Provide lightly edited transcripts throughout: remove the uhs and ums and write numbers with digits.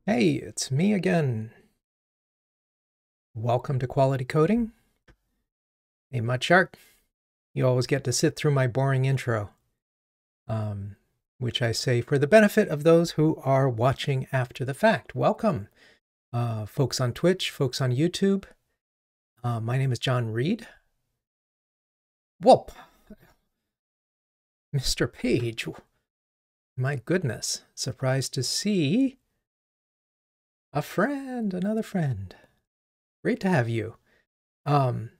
Hey, it's me again. Welcome to Quality Coding. Hey, Mudshark, you always get to sit through my boring intro, which I say for the benefit of those who are watching after the fact. Welcome, folks on Twitch, folks on YouTube. My name is John Reed. Whoop! Mr. Page, my goodness, surprised to see a friend, another friend. Great to have you. I'm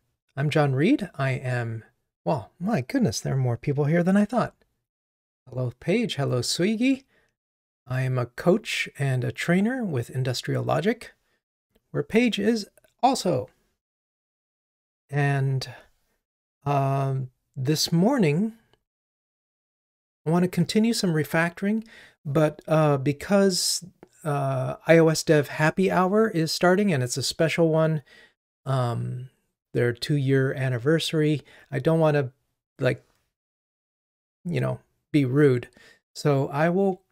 John Reed. I am, well, my goodness, there are more people here than I thought. Hello, Paige. Hello, Swiggy. I am a coach and a trainer with Industrial Logic, where Paige is also. And this morning, I want to continue some refactoring, but because iOS Dev Happy Hour is starting, and it's a special one, their 2-year anniversary, I don't want to, be rude. So I will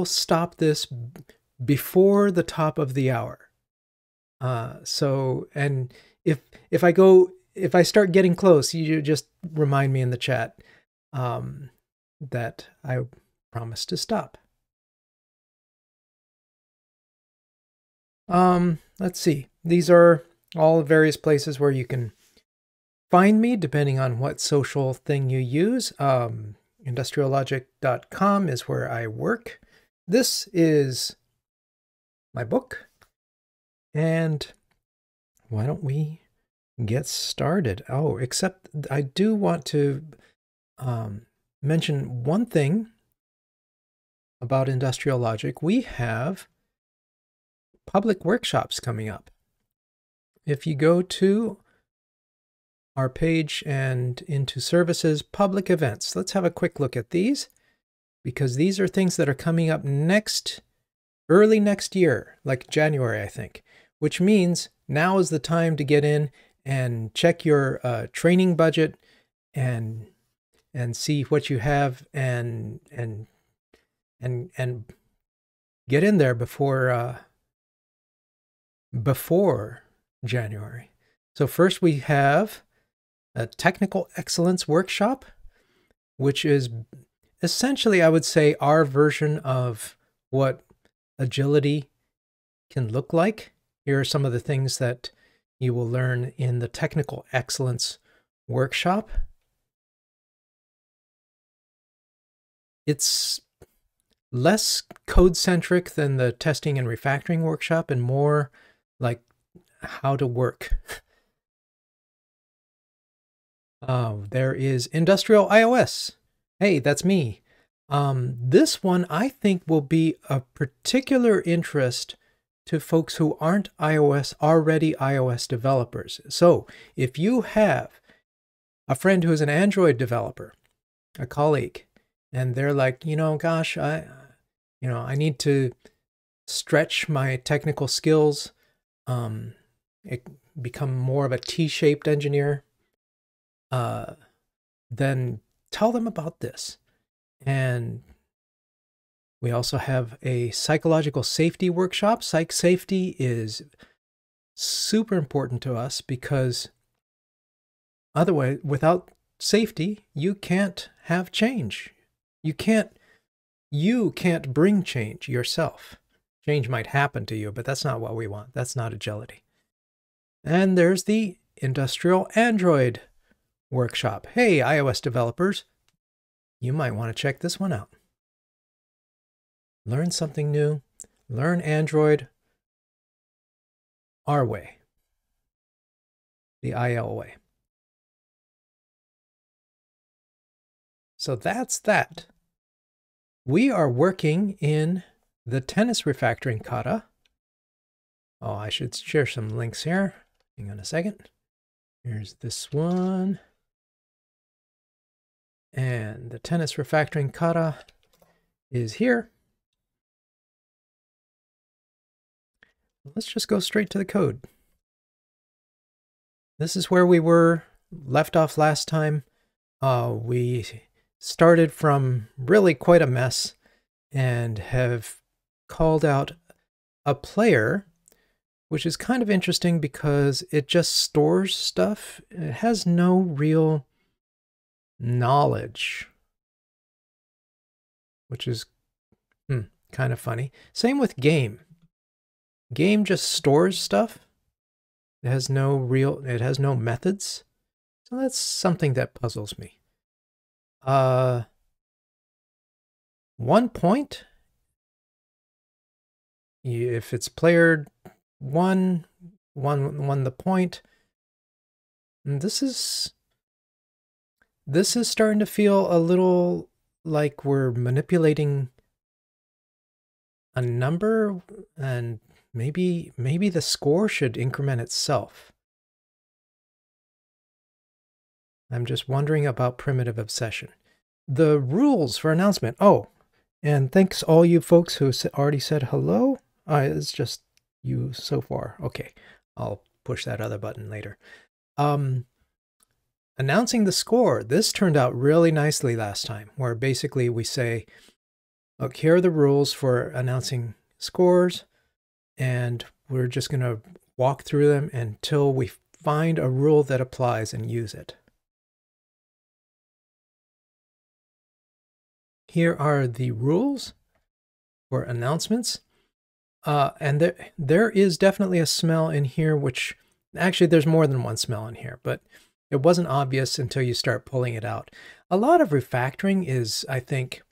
stop this before the top of the hour. And if I start getting close, you just remind me in the chat that I promise to stop. Let's see. These are all various places where you can find me, depending on what social thing you use. Industriallogic.com is where I work. This is my book. And why don't we get started? Oh, except I do want to mention one thing about Industrial Logic. We have public workshops coming up. If you go to our page and into services, public events, let's have a quick look at these, because these are things that are coming up early next year, like January, I think, which means now is the time to get in and check your training budget and see what you have and get in there before January. So first we have a technical excellence workshop, which is essentially, I would say, our version of what agility can look like. Here are some of the things that you will learn in the technical excellence workshop. It's less code-centric than the testing and refactoring workshop and more like how to work. There is Industrial iOS. Hey, that's me. This one I think will be of particular interest to folks who aren't already iOS developers. So if you have a friend who is an Android developer, a colleague, and they're like, gosh, I need to stretch my technical skills, become more of a T-shaped engineer, then tell them about this. And we also have a psychological safety workshop. Psych safety is super important to us because otherwise, without safety, you can't have change. You can't bring change yourself. Change might happen to you, but that's not what we want. That's not agility. And there's the Industrial Android workshop. Hey, iOS developers, you might want to check this one out. Learn something new. Learn Android our way. The IL way. So that's that. We are working in the tennis refactoring kata. Oh, I should share some links here. Hang on a second. Here's this one. And the tennis refactoring kata is here. Let's just go straight to the code. This is where we were left off last time. We started from really quite a mess and have called out a player, which is kind of interesting because it just stores stuff. It has no real knowledge, which is kind of funny. Same with game. Game just stores stuff. It has no methods. So that's something that puzzles me. 1 point. If it's player one won the point. And this is starting to feel a little like we're manipulating a number, and maybe the score should increment itself. I'm just wondering about primitive obsession. The rules for announcement. Oh, and thanks all you folks who already said hello. It's just you so far. Okay, I'll push that other button later. Announcing the score. This turned out really nicely last time, where basically we say, look, here are the rules for announcing scores, and we're just going to walk through them until we find a rule that applies and use it. Here are the rules for announcements. And there is definitely a smell in here, which actually there's more than one smell in here, but it wasn't obvious until you start pulling it out. A lot of refactoring is, I think,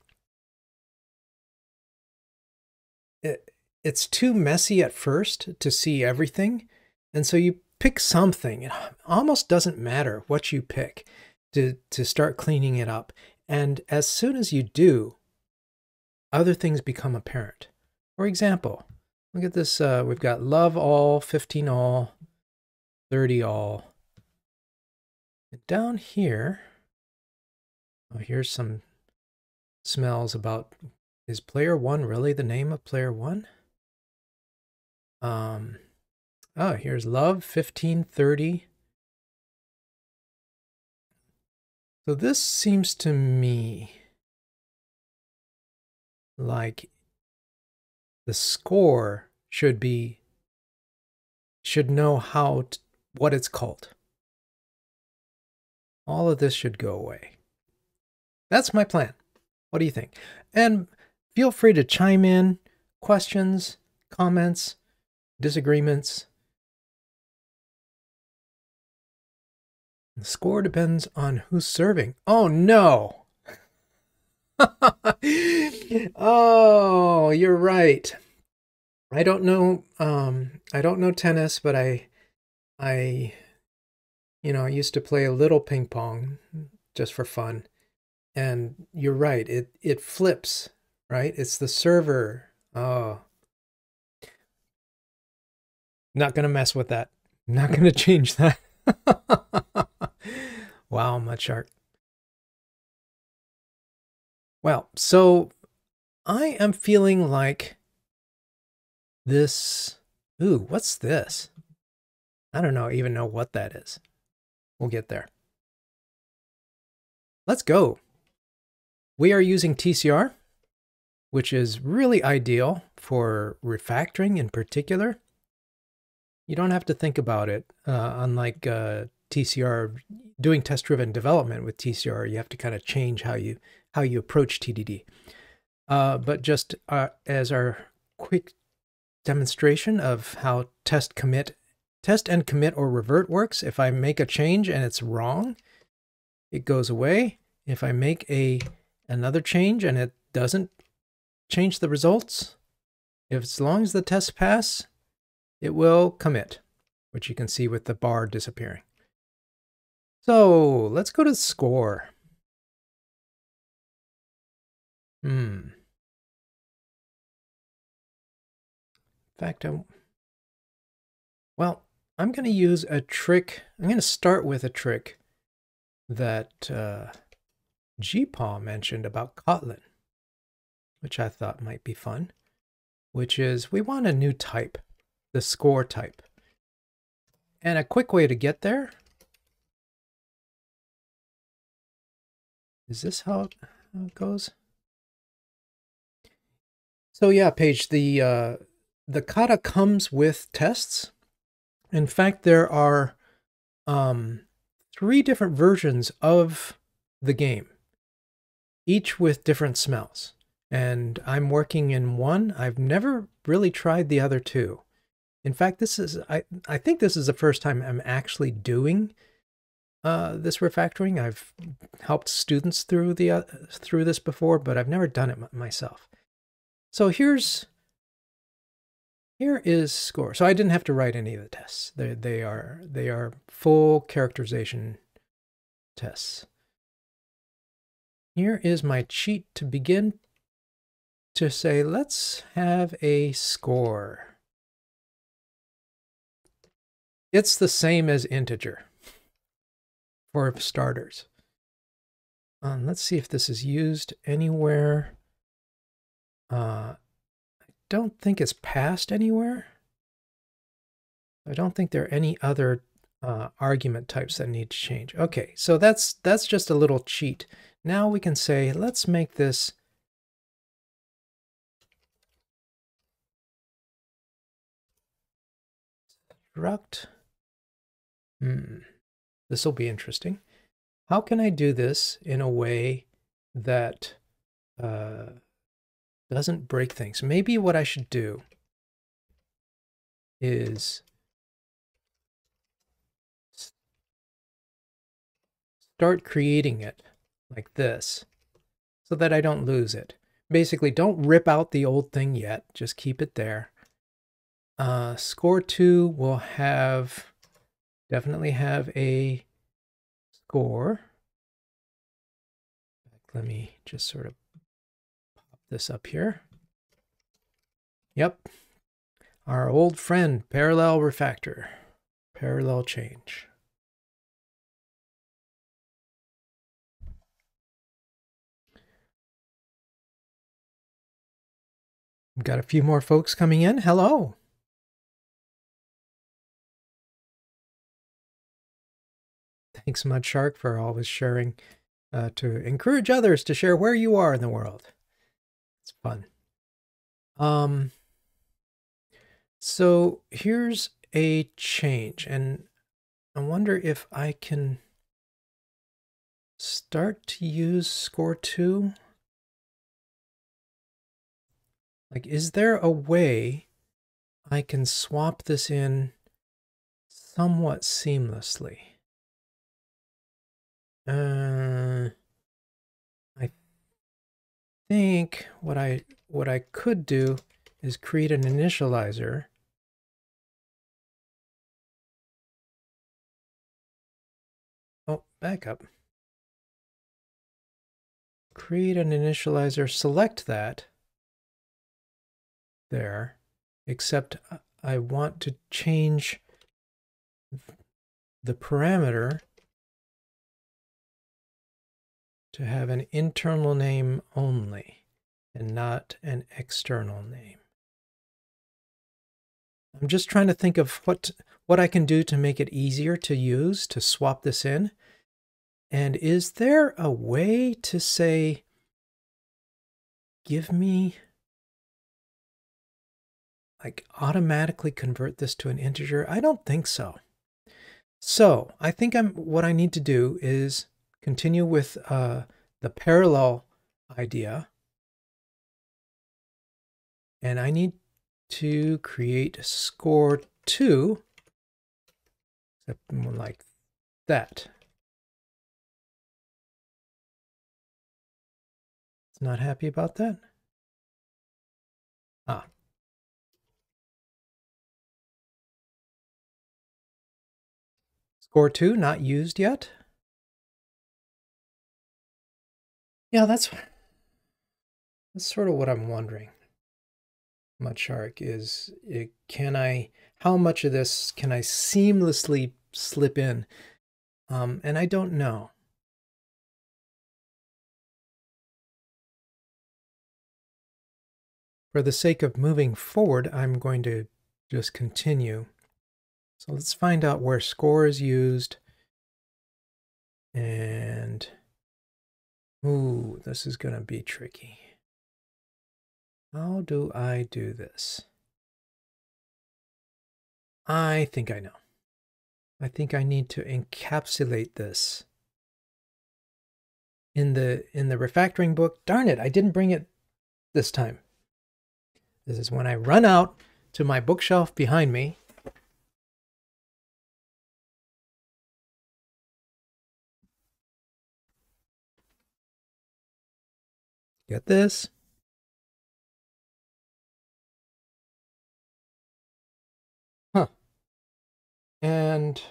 it's too messy at first to see everything. And so you pick something. It almost doesn't matter what you pick to start cleaning it up. And as soon as you do, other things become apparent. For example, look at this. We've got love all, 15 all, 30 all. And down here, oh, here's some smells about, is player one really the name of player one? Oh, here's love, 15, 30. So this seems to me like the score should know what it's called. All of this should go away. That's my plan. What do you think? And feel free to chime in, questions, comments, disagreements. The score depends on who's serving. Oh no! Oh, you're right. I don't know tennis, but I used to play a little ping pong just for fun. And you're right, it flips, right? It's the server. Oh. Not going to mess with that. Not going to change that. Wow, Mudshark. Well, so I am feeling like this. Ooh, what's this? I don't even know what that is. We'll get there. Let's go. We are using TCR, which is really ideal for refactoring in particular. You don't have to think about it. Unlike TCR, doing test-driven development with TCR, you have to kind of change how you approach TDD. But just as our quick demonstration of how test and commit or revert works, if I make a change and it's wrong, it goes away. If I make another change and it doesn't change the results, as long as the tests pass, it will commit, which you can see with the bar disappearing. So let's go to score. In fact, I'm going to use a trick. I'm going to start with a trick that GPaw mentioned about Kotlin, which I thought might be fun, which is we want a new type, the score type. And a quick way to get there Is this how it goes? So yeah, Paige, the kata comes with tests. In fact, there are 3 different versions of the game, each with different smells. And I'm working in one. I've never really tried the other 2. In fact, I think this is the first time I'm actually doing this refactoring. I've helped students through this before, but I've never done it myself. So here is score. So I didn't have to write any of the tests. They are full characterization tests. Here is my cheat to begin to say, let's have a score. It's the same as integer for starters. Let's see if this is used anywhere. I don't think it's passed anywhere. I don't think there are any other argument types that need to change. Okay, so that's just a little cheat. Now we can say, let's make this struct. This will be interesting. How can I do this in a way that doesn't break things? Maybe what I should do is start creating it like this so that I don't lose it. Basically, don't rip out the old thing yet. Just keep it there. Score 2 will definitely have a score. Let me just sort of pop this up here. Yep. Our old friend, parallel refactor, parallel change. We've got a few more folks coming in. Hello. Thanks, Mudshark, for always sharing to encourage others to share where you are in the world. It's fun. So here's a change, and I wonder if I can start to use score 2. Like, is there a way I can swap this in somewhat seamlessly? I think what I could do is create an initializer. Oh, back up. Create an initializer, select that there, except I want to change the parameter to have an internal name only and not an external name. I'm just trying to think of what I can do to make it easier to use, to swap this in. And is there a way to say, give me, like, automatically convert this to an integer? I don't think so. So I think what I need to do is continue with the parallel idea. And I need to create score 2, like that. It's not happy about that? Score 2 not used yet? Yeah, that's sort of what I'm wondering. Mudshark is, how much of this can I seamlessly slip in? And I don't know. For the sake of moving forward, I'm going to just continue. So let's find out where score is used. And Ooh, this is going to be tricky. How do I do this? I think I know. I think I need to encapsulate this in the refactoring book. Darn it, I didn't bring it this time. This is when I run out to my bookshelf behind me. Get this. Huh. And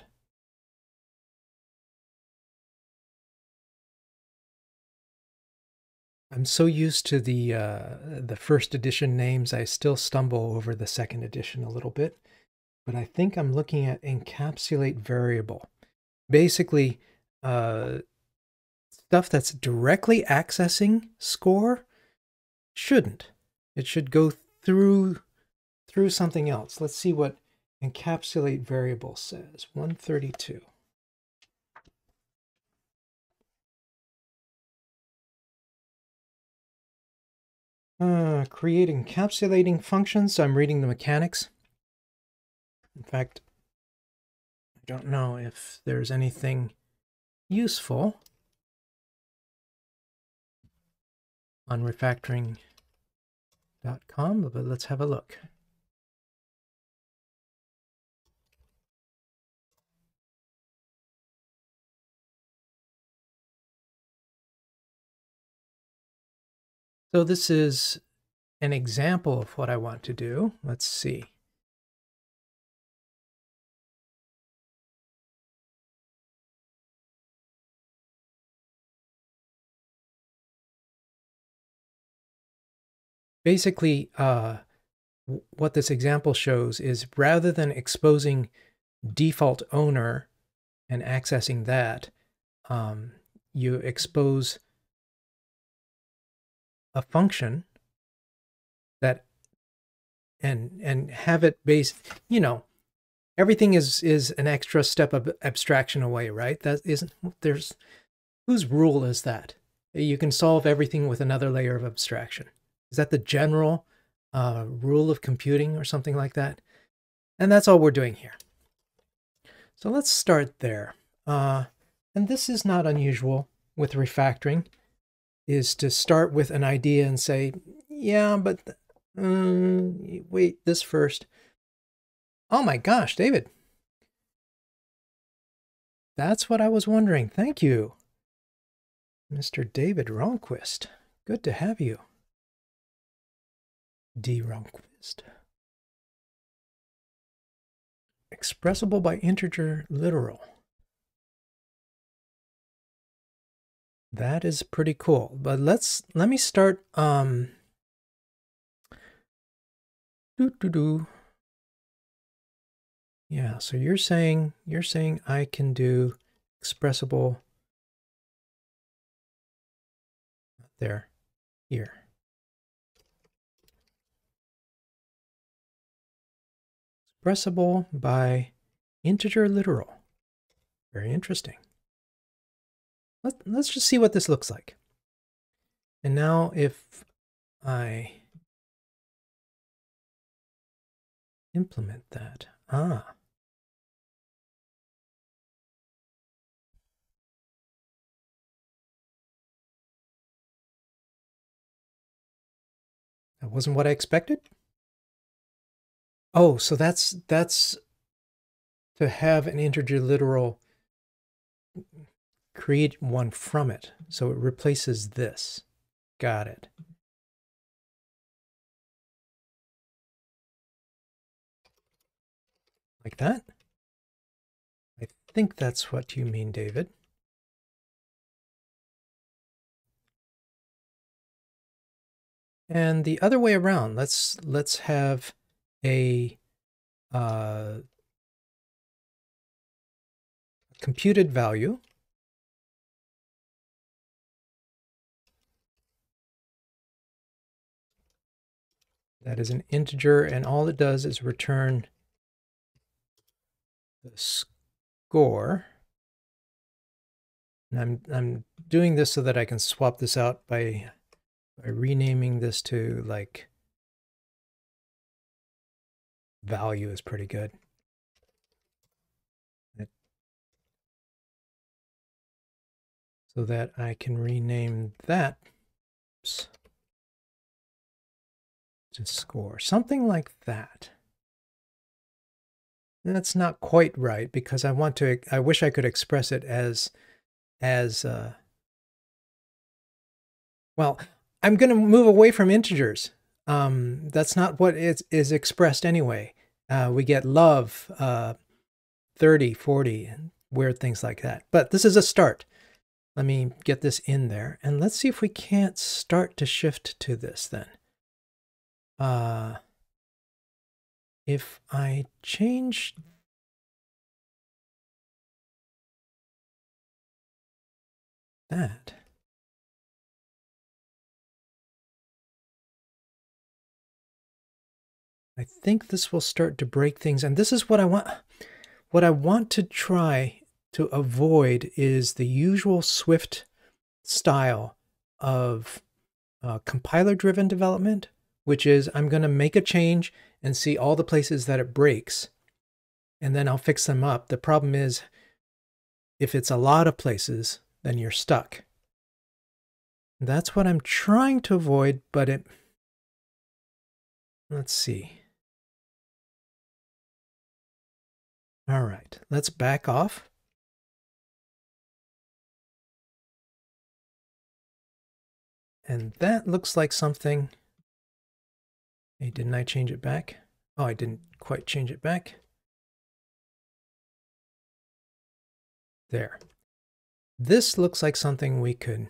I'm so used to the first edition names, I still stumble over the second edition a little bit. But I think I'm looking at encapsulate variable. Basically, stuff that's directly accessing score shouldn't. It should go through something else. Let's see what encapsulate variable says. 132. Create encapsulating functions. So I'm reading the mechanics. In fact, I don't know if there's anything useful on refactoring.com, but let's have a look. So this is an example of what I want to do. Let's see. Basically, what this example shows is rather than exposing default owner and accessing that, you expose a function that and have it based, you know, everything is an extra step of abstraction away, right? That isn't, there's, whose rule is that? You can solve everything with another layer of abstraction. Is that the general rule of computing or something like that? And that's all we're doing here. So let's start there. And this is not unusual with refactoring, is to start with an idea and say, yeah, but wait, this first. Oh my gosh, David. That's what I was wondering. Thank you, Mr. David Ronquist. Good to have you. D. Ronquist. Expressible by integer literal. That is pretty cool. But let me start Yeah, so you're saying I can do expressible there, here. Expressible by integer literal. Very interesting. Let's just see what this looks like. And now if I implement that, that wasn't what I expected. Oh, so that's to have an integer literal, create one from it. So it replaces this. Got it. Like that? I think that's what you mean, David. And the other way around, let's have a computed value. That is an integer, and all it does is return the score, And I'm doing this so that I can swap this out by renaming this to like value is pretty good. So that I can rename that to score, something like that. That's not quite right because I wish I could express it as well, I'm going to move away from integers. That's not what is expressed anyway. We get love, 30, 40, and weird things like that. But this is a start. Let me get this in there, and let's see if we can't start to shift to this then. If I change that, I think this will start to break things. And this is what I want. What I want to try to avoid is the usual Swift style of compiler-driven development, which is I'm going to make a change and see all the places that it breaks, and then I'll fix them up. The problem is, if it's a lot of places, then you're stuck. That's what I'm trying to avoid, but let's see. All right, let's back off. And that looks like something. Hey, didn't I change it back? Oh, I didn't quite change it back. There. This looks like something we can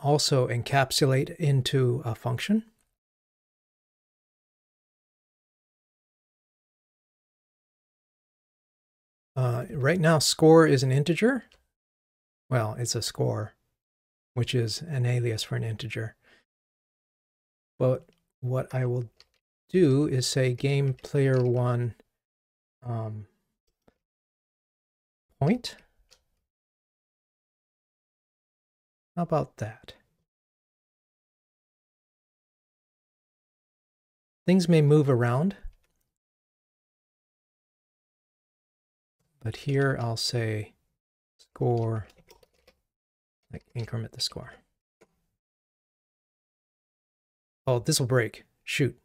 also encapsulate into a function. Right now, score is an integer. Well, it's a score, which is an alias for an integer. But what I will do is say game player one point. How about that? Things may move around, but here I'll say score, like increment the score. Oh, this will break. Shoot.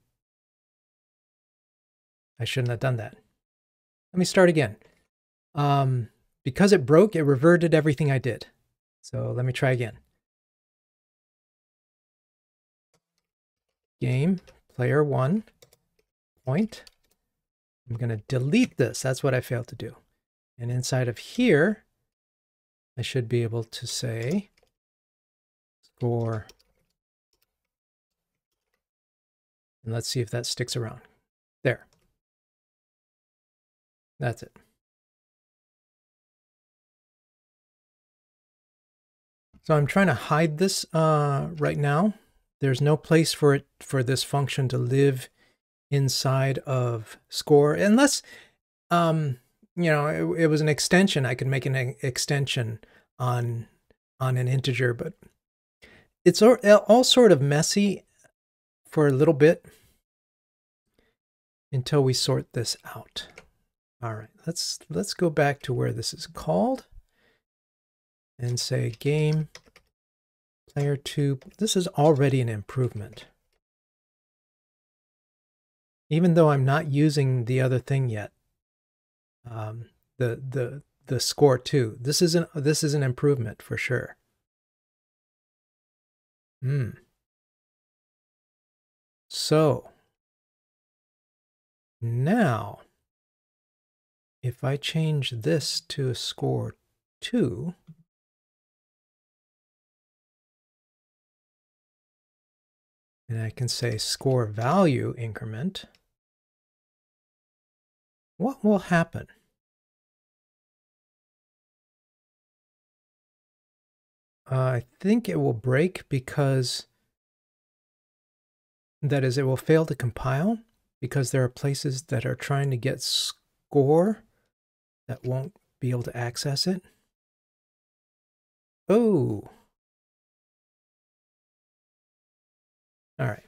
I shouldn't have done that. Let me start again. Because it broke, it reverted everything I did. So let me try again. Game player one point. I'm going to delete this. That's what I failed to do. And inside of here, I should be able to say score. And let's see if that sticks around. There. That's it. So I'm trying to hide this right now. There's no place for this function to live inside of score, unless you know, it was an extension. I could make an extension on an integer, but it's all sort of messy for a little bit until we sort this out. All right, let's go back to where this is called and say game player two. This is already an improvement, even though I'm not using the other thing yet. The score two. This is an improvement for sure. So now, if I change this to a score 2, and I can say score value increment, what will happen? I think it will break because, that is, it will fail to compile because there are places that are trying to get score that won't be able to access it. Oh, all right.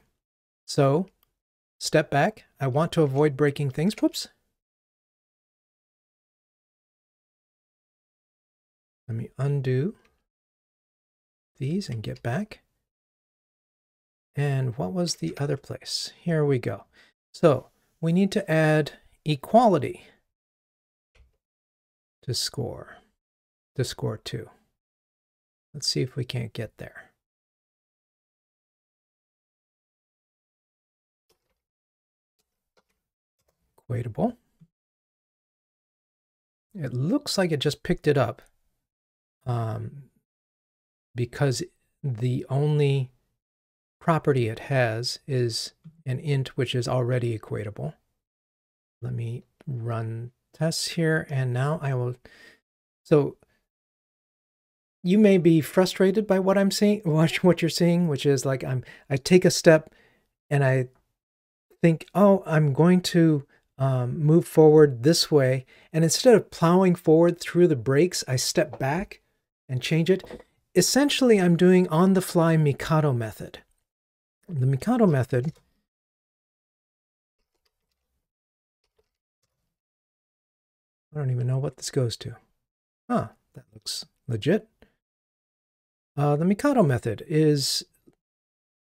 So step back. I want to avoid breaking things. Whoops. Let me undo these and get back. And what was the other place? Here we go. So we need to add equality to score 2. Let's see if we can't get there. Equatable. It looks like it just picked it up because the only property it has is an int which is already equatable. Let me run tests here, and now I will. So you may be frustrated by what I'm seeing, what you're seeing, which is like I take a step and I think, oh, I'm going to move forward this way. And instead of plowing forward through the breaks, I step back and change it. Essentially, I'm doing on-the-fly Mikado method. The Mikado method I don't even know what this goes to. Huh, that looks legit. The Mikado method is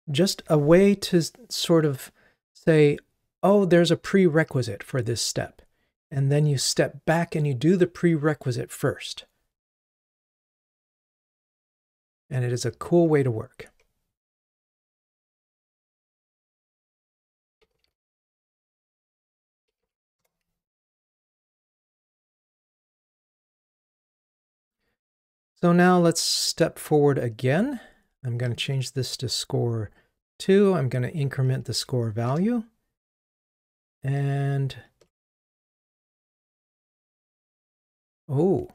just a way to sort of say, oh, there's a prerequisite for this step. And then you step back and you do the prerequisite first. And it is a cool way to work. So now let's step forward again. I'm going to change this to score 2. I'm going to increment the score value. And oh,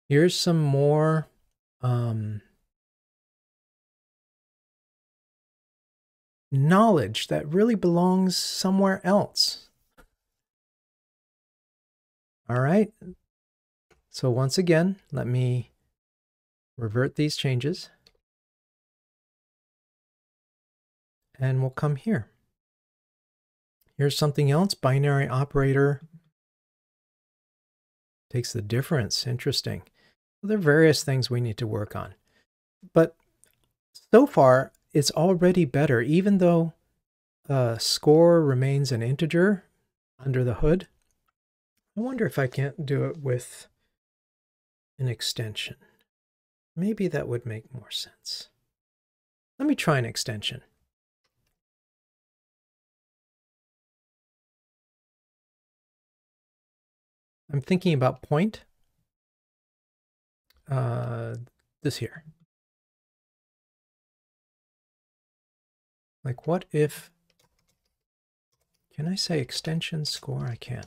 here's some more knowledge that really belongs somewhere else. All right. So once again, let me revert these changes. And we'll come here. Here's something else. Binary operator takes the difference. Interesting. Well, there are various things we need to work on. But so far, it's already better, even though score remains an integer under the hood. I wonder if I can't do it with an extension. Maybe that would make more sense. Let me try an extension. I'm thinking about point. This here. Like what if, can I say extension score? I can.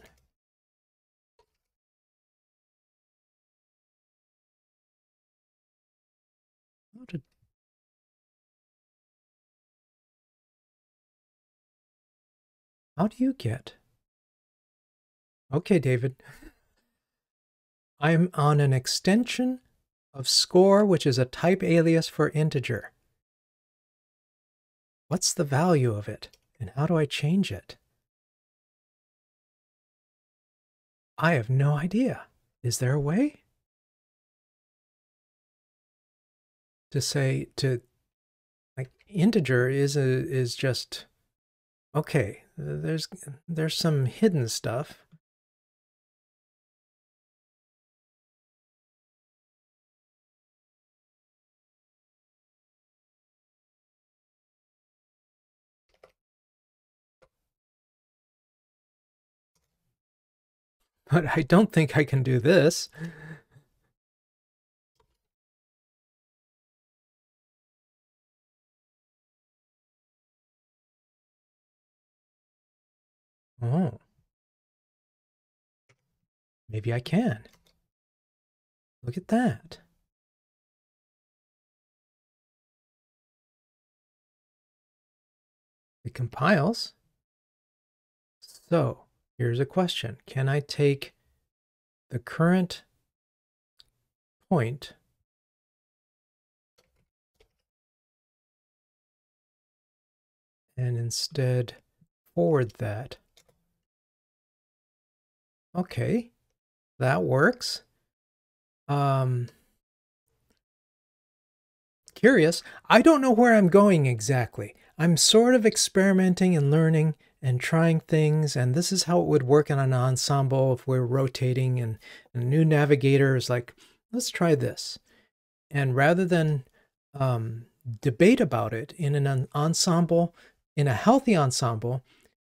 How do you get? Okay, David. I'm on an extension of score, which is a type alias for integer. What's the value of it? And how do I change it? I have no idea. Is there a way? To say like integer is just okay. There's some hidden stuff. But I don't think I can do this. Oh. Maybe I can. Look at that. It compiles. So here's a question. Can I take the current point and instead forward that. Okay, that works. Curious. I don't know where I'm going exactly. I'm sort of experimenting and learning and trying things, and this is how it would work in an ensemble if we're rotating, and a new navigator is like, let's try this. And rather than debate about it in an ensemble, in a healthy ensemble,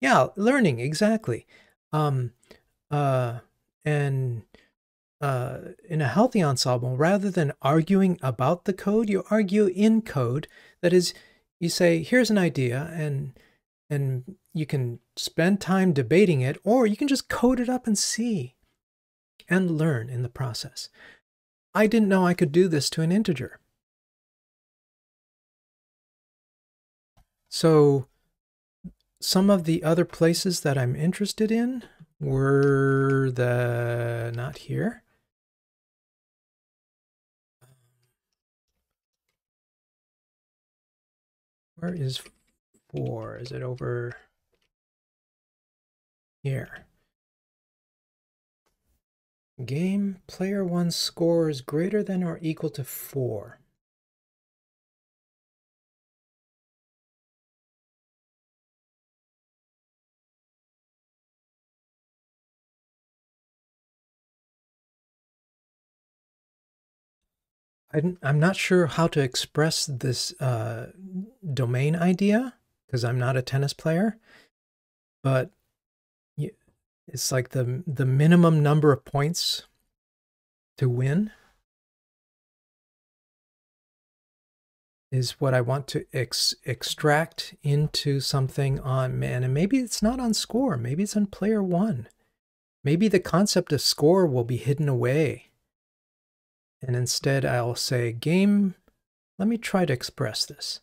yeah, learning, exactly. Um, and in a healthy ensemble, rather than arguing about the code, you argue in code. That is, you say, here's an idea, and you can spend time debating it, or you can just code it up and see and learn in the process. I didn't know I could do this to an integer. So some of the other places that I'm interested in were not here. Where is 4? Is it over here? Game player 1 score is greater than or equal to 4. I'm not sure how to express this domain idea because I'm not a tennis player, but it's like the minimum number of points to win is what I want to extract into something on man. And maybe it's not on score. Maybe it's on player 1. Maybe the concept of score will be hidden away. And instead I'll say game. Let me try to express this.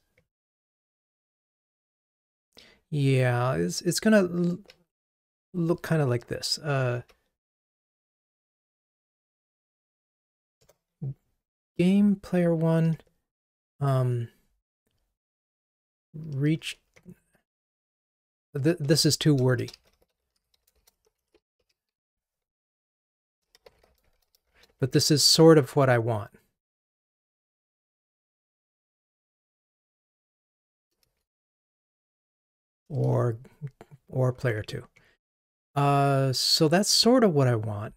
Yeah, it's going to look kind of like this. Game player 1 reach. This is too wordy. But this is sort of what I want. Or player 2. So that's sort of what I want.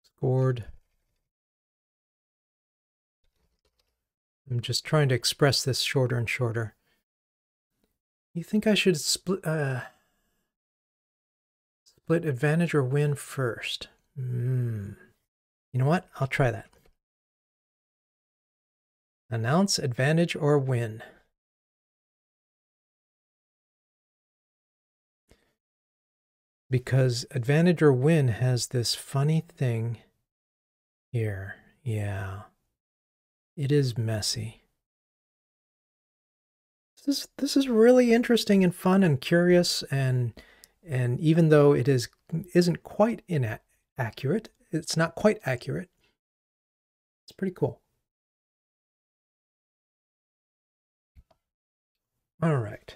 Scored. I'm just trying to express this shorter and shorter. You think I should split advantage or win first? You know what? I'll try that. Announce advantage or win. Because advantage or win has this funny thing here. Yeah. It is messy. This is really interesting and fun and curious, and even though it isn't quite accurate, it's not quite accurate. It's pretty cool. All right.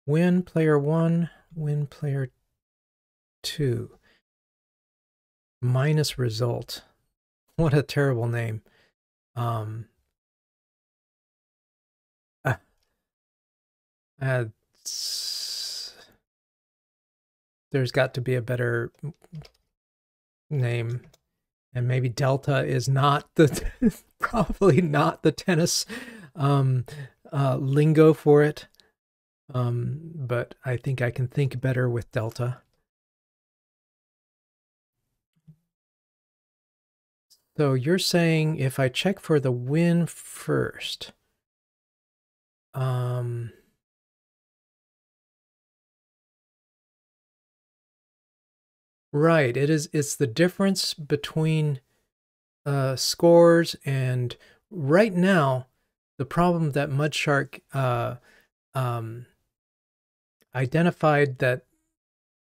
Win player 1, win player 2. Minus result. What a terrible name. There's got to be a better name, and maybe Delta is not the probably not the tennis lingo for it. But I think I can think better with Delta. So you're saying if I check for the win first, right, it's the difference between scores, and right now, the problem that Mudshark um, identified that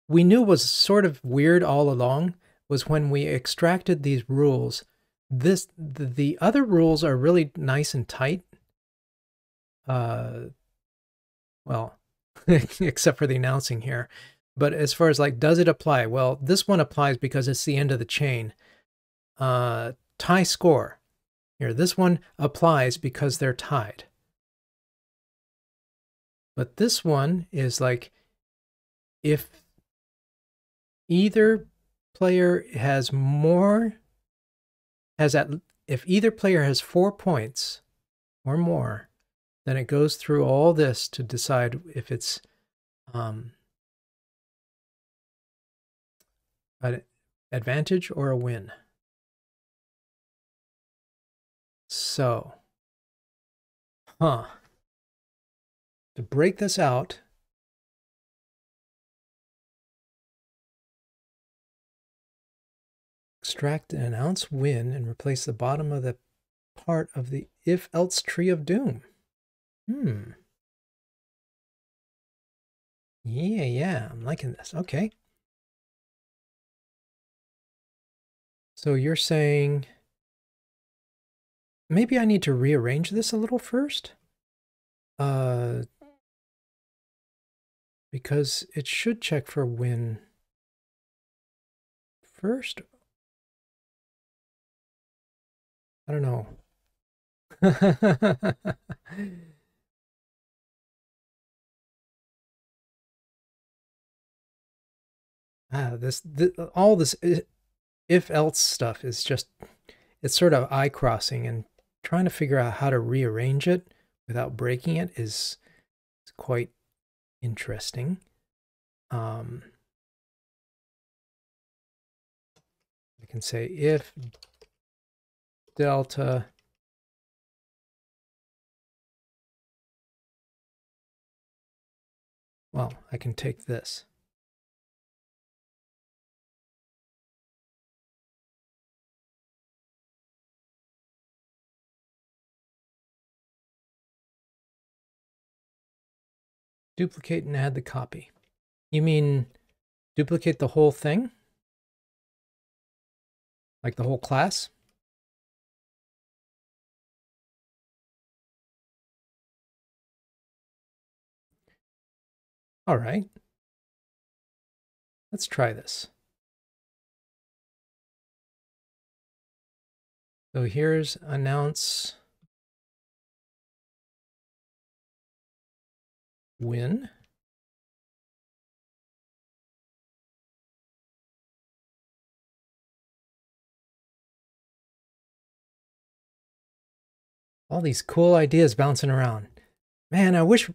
we knew was sort of weird all along was when we extracted these rules. The other rules are really nice and tight. Well, except for the announcing here. But as far as like, does it apply? Well, this one applies because it's the end of the chain. Tie score. Here, this one applies because they're tied. But this one is like, if either player has if either player has 4 points or more, then it goes through all this to decide if it's an advantage or a win. So, to break this out, extract and announce win and replace the bottom of the part of the if-else tree of doom. Yeah, I'm liking this. Okay. So you're saying maybe I need to rearrange this a little first? Because it should check for win first. I don't know. All this if-else stuff is just, it's sort of eye-crossing, and trying to figure out how to rearrange it without breaking it is quite interesting. I can say if delta well, I can take this. Duplicate and add the copy. You mean duplicate the whole thing? Like the whole class? All right. Let's try this. So here's announce win. All these cool ideas bouncing around. Man, I wish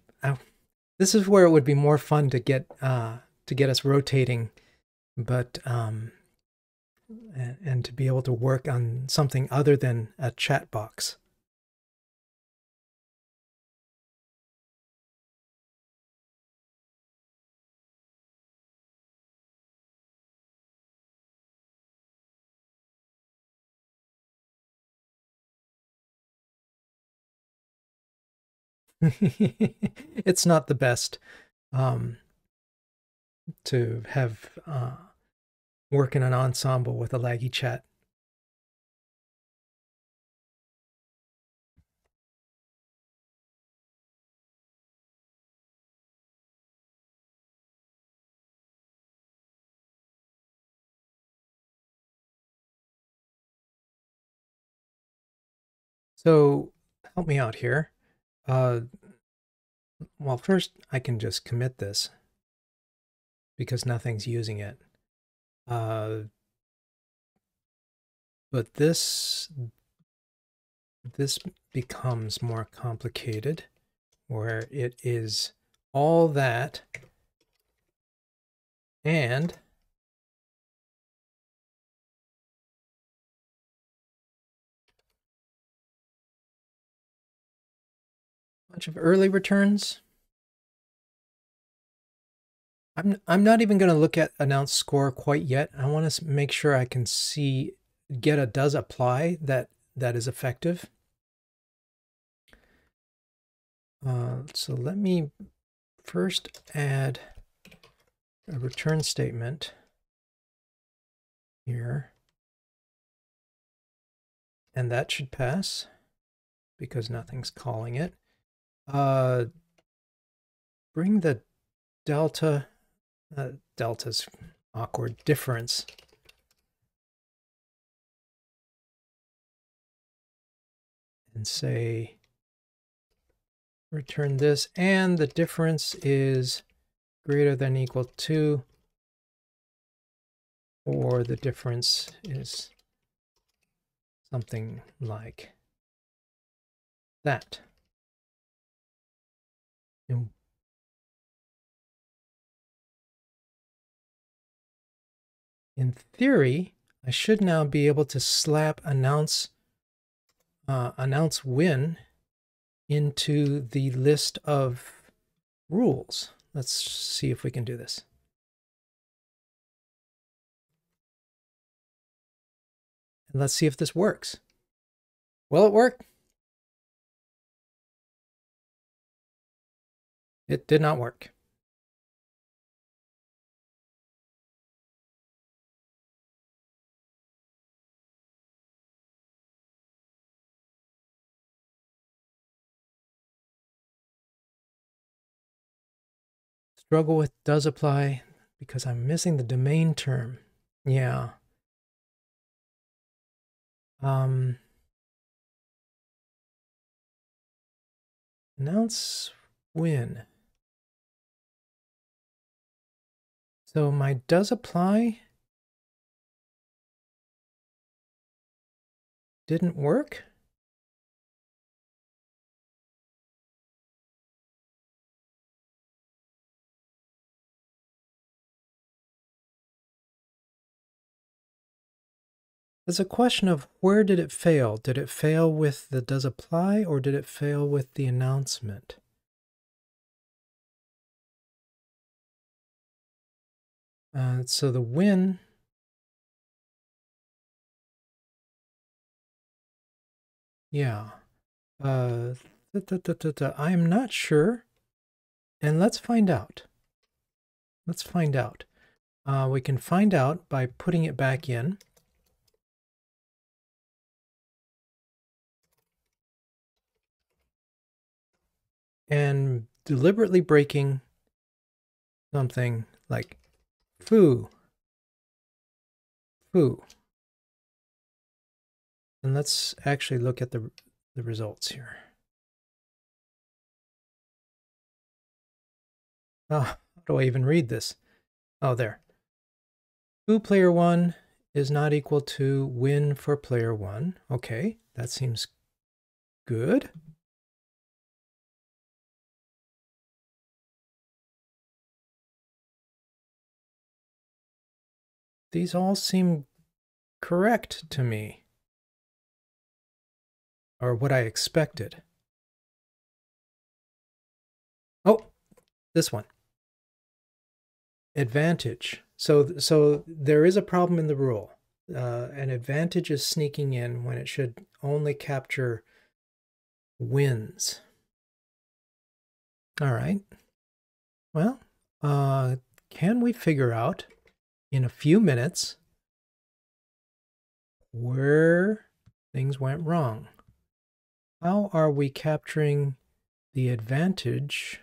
this is where it would be more fun to get us rotating, but and to be able to work on something other than a chat box. It's not the best to have work in an ensemble with a laggy chat. So help me out here. Well, first I can just commit this because nothing's using it. But this becomes more complicated, where it is all that and a bunch of early returns. I'm not even going to look at announce score quite yet. I want to make sure I can see get a does apply that is effective. So let me first add a return statement here. And that should pass because nothing's calling it. Bring the delta, delta's awkward, difference. And say, return this, and the difference is greater than or equal to, or the difference is something like that. In theory, I should now be able to slap announce win into the list of rules. Let's see if we can do this. And let's see if this works. Will it work? It did not work. Struggle with does apply because I'm missing the domain term. Yeah. Announce win. So my does apply didn't work. It's a question of where did it fail? Did it fail with the does apply or did it fail with the announcement? So the win yeah. I am not sure. And let's find out. Let's find out. We can find out by putting it back in. And deliberately breaking something like foo. Foo. And let's actually look at the results here. How do I even read this? Oh, there. Foo player 1 is not equal to win for player 1. Okay, that seems good. These all seem correct to me, or what I expected. Oh, this one. Advantage. So there is a problem in the rule. An advantage is sneaking in when it should only capture wins. All right. Well, can we figure out in a few minutes where things went wrong? How are we capturing the advantage?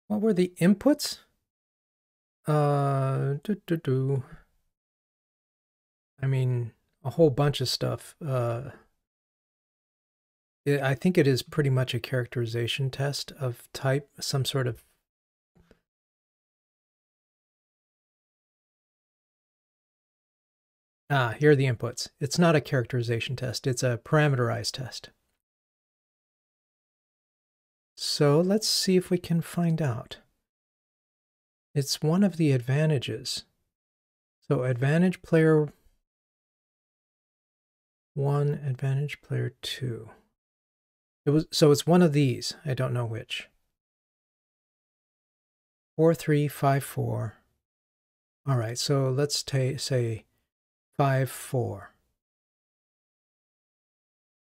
What were the inputs? I mean, a whole bunch of stuff. I think it is pretty much a characterization test of type, some sort of. Here are the inputs. It's not a characterization test. It's a parameterized test. So let's see if we can find out. It's one of the advantages. So advantage player 1, advantage player 2. So it's one of these. I don't know which. 4, 3, 5, 4. All right, so let's say 5, 4.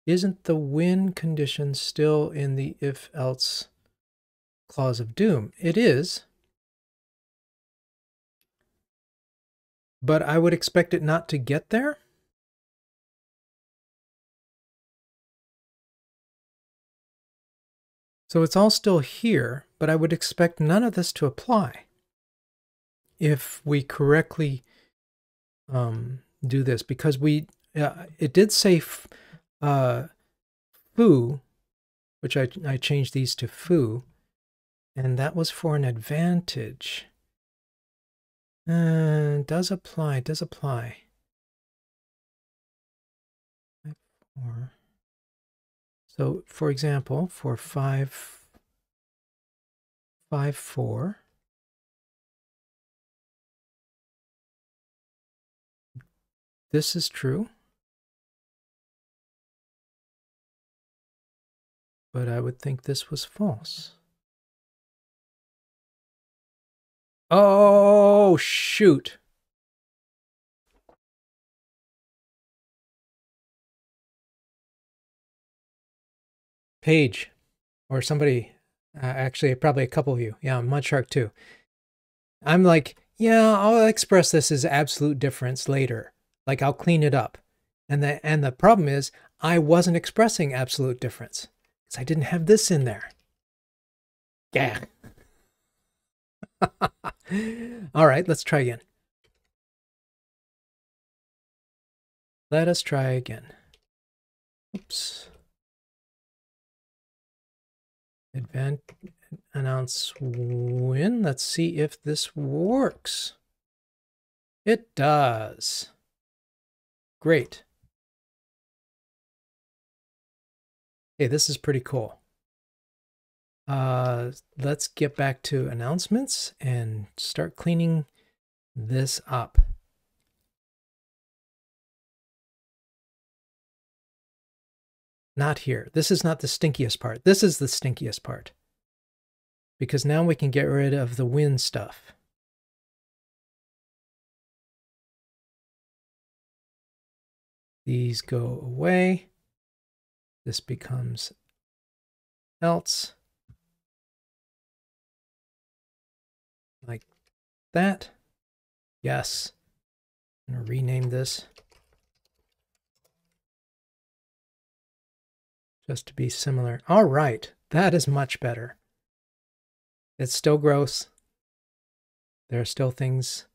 Isn't the win condition still in the if-else clause of doom? It is. But I would expect it not to get there. So it's all still here, but I would expect none of this to apply if we correctly do this, because it did say foo, which I changed these to foo, and that was for an advantage. Does apply. 4. So, for example, for 5, 5, 4, this is true, but I would think this was false. Oh, shoot. Paige, or somebody, actually, probably a couple of you. Yeah, Mudshark too. I'm like, yeah, I'll express this as absolute difference later. Like, I'll clean it up. And the problem is, I wasn't expressing absolute difference because I didn't have this in there. Yeah. All right, let's try again. Let us try again. Oops. Announce win. Let's see if this works. It does. Great. Hey, this is pretty cool. Let's get back to announcements and start cleaning this up. Not here. This is not the stinkiest part. This is the stinkiest part. Because now we can get rid of the win stuff. These go away. This becomes else. Like that. Yes. I'm going to rename this just to be similar. All right. That is much better. It's still gross. There are still things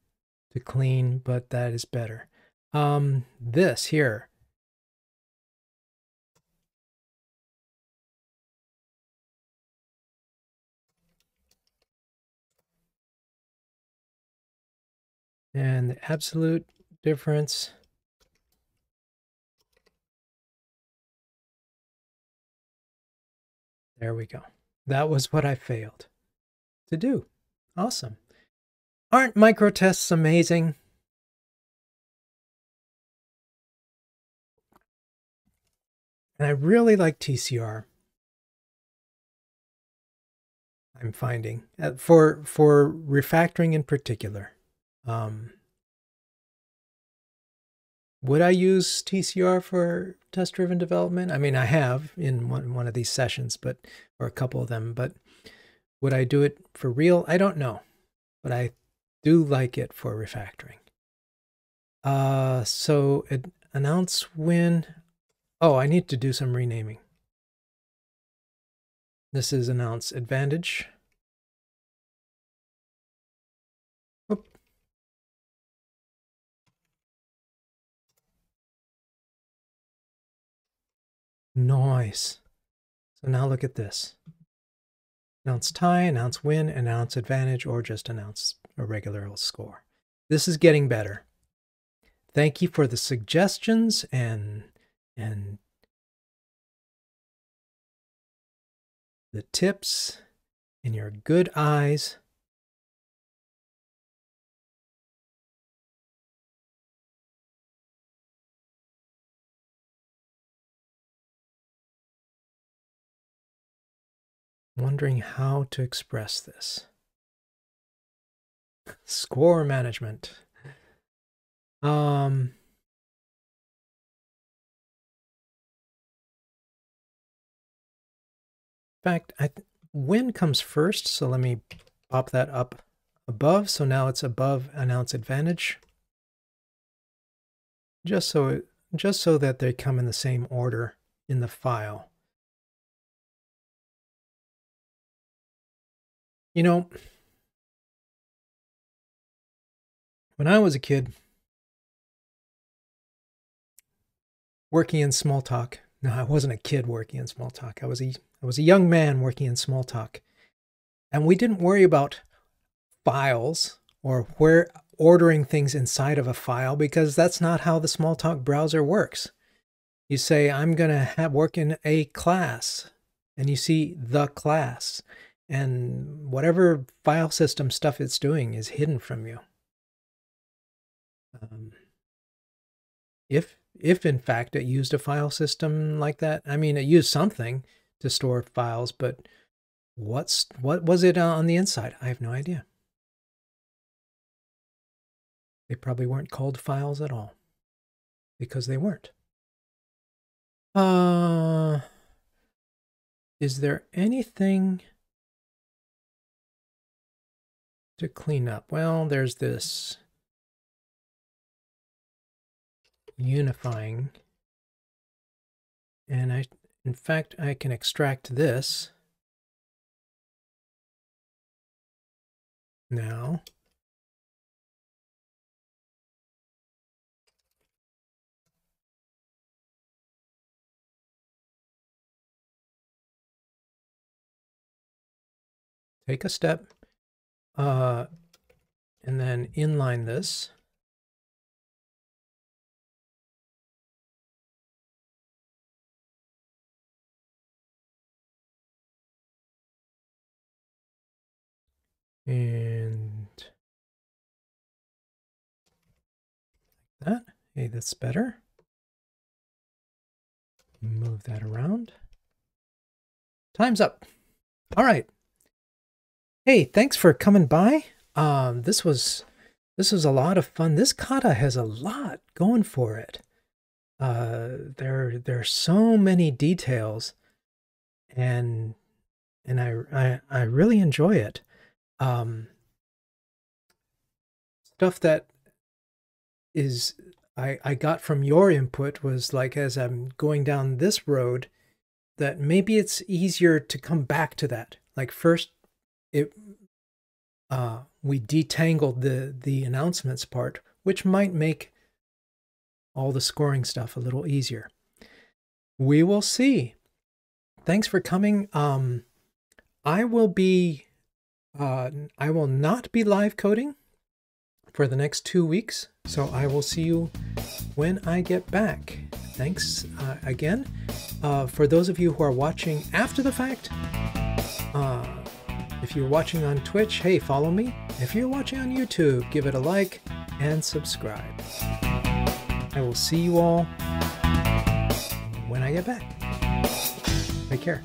to clean, but that is better. This here. And the absolute difference. There we go. That was what I failed to do. Awesome. Aren't microtests amazing? And I really like TCR. I'm finding for refactoring in particular. Would I use TCR for test-driven development? I mean, I have in one of these sessions, or a couple of them, but would I do it for real? I don't know, but I do like it for refactoring. So announce when. Oh, I need to do some renaming. This is announce advantage. Oop. Nice. So now look at this. Announce tie, announce win, announce advantage, or just announce a regular old score. This is getting better. Thank you for the suggestions and the tips and your good eyes. Wondering how to express this. Score management. In fact, when comes first, so let me pop that up above. So now it's above announce advantage. Just so that they come in the same order in the file. You know, when I was a kid working in Smalltalk, no, I wasn't a kid working in Smalltalk. I was a young man working in Smalltalk, and we didn't worry about files or where ordering things inside of a file, because that's not how the Smalltalk browser works. You say, I'm going to work in a class, and you see the class, and whatever file system stuff it's doing is hidden from you. If in fact it used a file system like that, I mean, it used something to store files, but what was it on the inside? I have no idea. They probably weren't called files at all, because they weren't. Is there anything to clean up? Well, there's this unifying, and in fact, I can extract this now. Take a step, and then inline this. And like that. Hey, that's better. Move that around. Time's up. All right. Hey, thanks for coming by. This was a lot of fun. This kata has a lot going for it. There are so many details, and I really enjoy it. Stuff that is I got from your input was like, as I'm going down this road, that maybe it's easier to come back to that. Like first, we detangled the announcements part, which might make all the scoring stuff a little easier. We will see. Thanks for coming. I will not be live coding for the next 2 weeks, so I will see you when I get back. Thanks again. For those of you who are watching after the fact, if you're watching on Twitch, hey, follow me. If you're watching on YouTube, give it a like and subscribe. I will see you all when I get back. Take care.